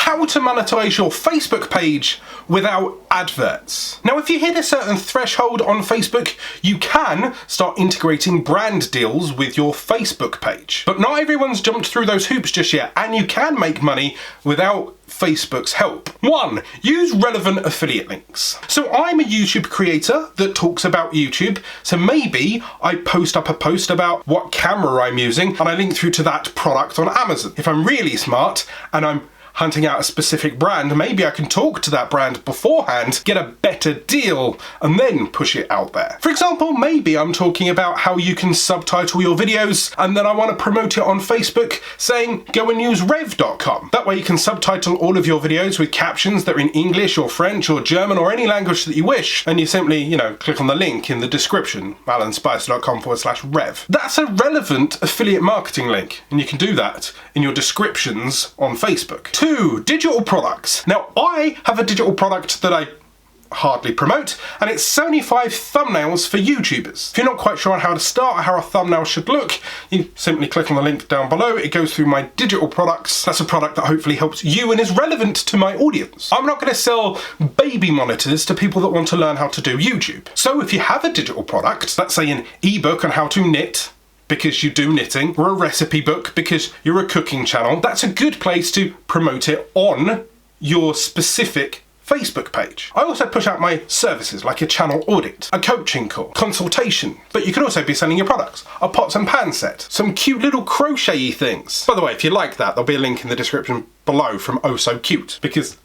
how to monetize your Facebook page without adverts. Now, if you hit a certain threshold on Facebook, you can start integrating brand deals with your Facebook page. But not everyone's jumped through those hoops just yet, and you can make money without Facebook's help. 1. Use relevant affiliate links. So I'm a YouTube creator that talks about YouTube, so maybe I post up a post about what camera I'm using and I link through to that product on Amazon. If I'm really smart and I'm hunting out a specific brand, maybe I can talk to that brand beforehand, get a better deal, and then push it out there. For example, maybe I'm talking about how you can subtitle your videos, and then I want to promote it on Facebook saying, go and use rev.com. That way you can subtitle all of your videos with captions that are in English or French or German or any language that you wish, and you simply, click on the link in the description, alanspicer.com/rev. That's a relevant affiliate marketing link, and you can do that in your descriptions on Facebook. 2. Digital products. Now, I have a digital product that I hardly promote, and it's 75 thumbnails for YouTubers. If you're not quite sure on how to start or how a thumbnail should look, you simply click on the link down below. It goes through my digital products. That's a product that hopefully helps you and is relevant to my audience. I'm not going to sell baby monitors to people that want to learn how to do YouTube. So if you have a digital product, let's say an ebook on how to knit, because you do knitting, or a recipe book because you're a cooking channel, that's a good place to promote it on your specific Facebook page. I also push out my services like a channel audit, a coaching call, consultation, but you could also be selling your products, a pots and pan set, some cute little crochet-y things. By the way, if you like that, there'll be a link in the description below from Oh So Cute, because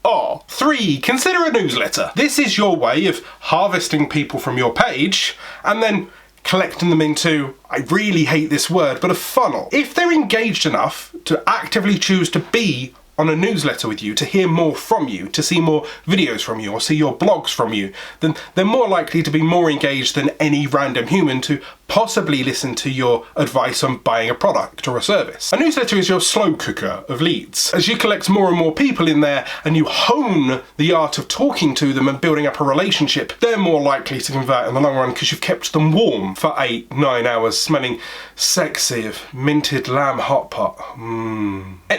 3. Consider a newsletter. This is your way of harvesting people from your page and then collecting them into, I really hate this word, but a funnel. If they're engaged enough to actively choose to be on a newsletter with you, to hear more from you, to see more videos from you, or see your blogs from you, then they're more likely to be more engaged than any random human to possibly listen to your advice on buying a product or a service. A newsletter is your slow cooker of leads. As you collect more and more people in there and you hone the art of talking to them and building up a relationship, they're more likely to convert in the long run because you've kept them warm for 8-9 hours, smelling sexy of minted lamb hot pot.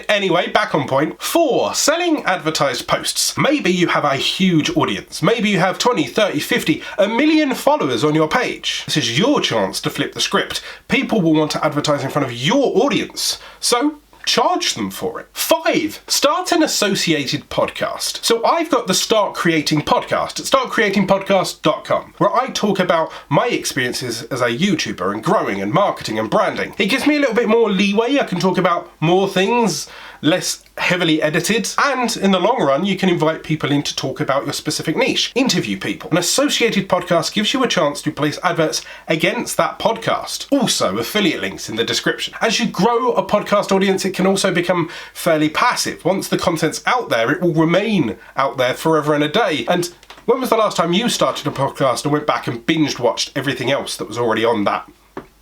Anyway, back on point. 4. Selling advertised posts. Maybe you have a huge audience. Maybe you have 20, 30, 50, a million followers on your page. This is your chance to flip the script. People will want to advertise in front of your audience, so charge them for it. 5. Start an associated podcast. So I've got the Start Creating Podcast at startcreatingpodcast.com, where I talk about my experiences as a YouTuber and growing and marketing and branding. It gives me a little bit more leeway. I can talk about more things, less heavily edited, and in the long run you can invite people in to talk about your specific niche, interview people. An associated podcast gives you a chance to place adverts against that podcast. Also, affiliate links in the description. As you grow a podcast audience, it can also become fairly passive. Once the content's out there, it will remain out there forever and a day. And when was the last time you started a podcast and went back and binged watched everything else that was already on that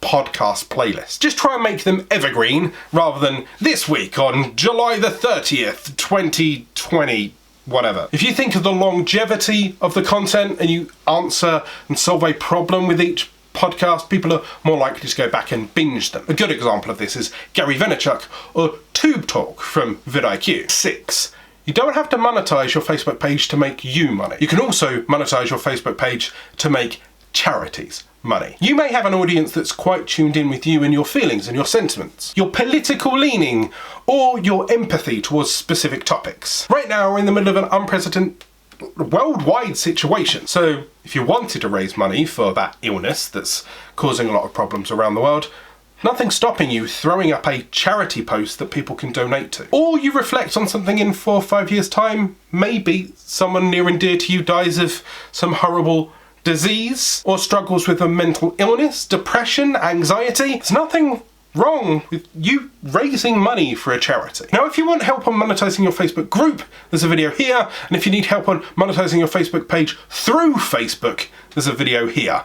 podcast playlist? Just try and make them evergreen rather than this week on July the 30th, 2020, whatever. If you think of the longevity of the content and you answer and solve a problem with each podcast, people are more likely to go back and binge them. A good example of this is Gary Vaynerchuk or Tube Talk from vidIQ. 6. You don't have to monetize your Facebook page to make you money. You can also monetize your Facebook page to make charities money. You may have an audience that's quite tuned in with you and your feelings and your sentiments, your political leaning, or your empathy towards specific topics. Right now we're in the middle of an unprecedented worldwide situation. So if you wanted to raise money for that illness that's causing a lot of problems around the world, nothing's stopping you throwing up a charity post that people can donate to. Or you reflect on something in 4 or 5 years' time. Maybe someone near and dear to you dies of some horrible disease or struggles with a mental illness, depression, anxiety. There's nothing wrong with you raising money for a charity. Now, if you want help on monetizing your Facebook group, there's a video here. And if you need help on monetizing your Facebook page through Facebook, there's a video here.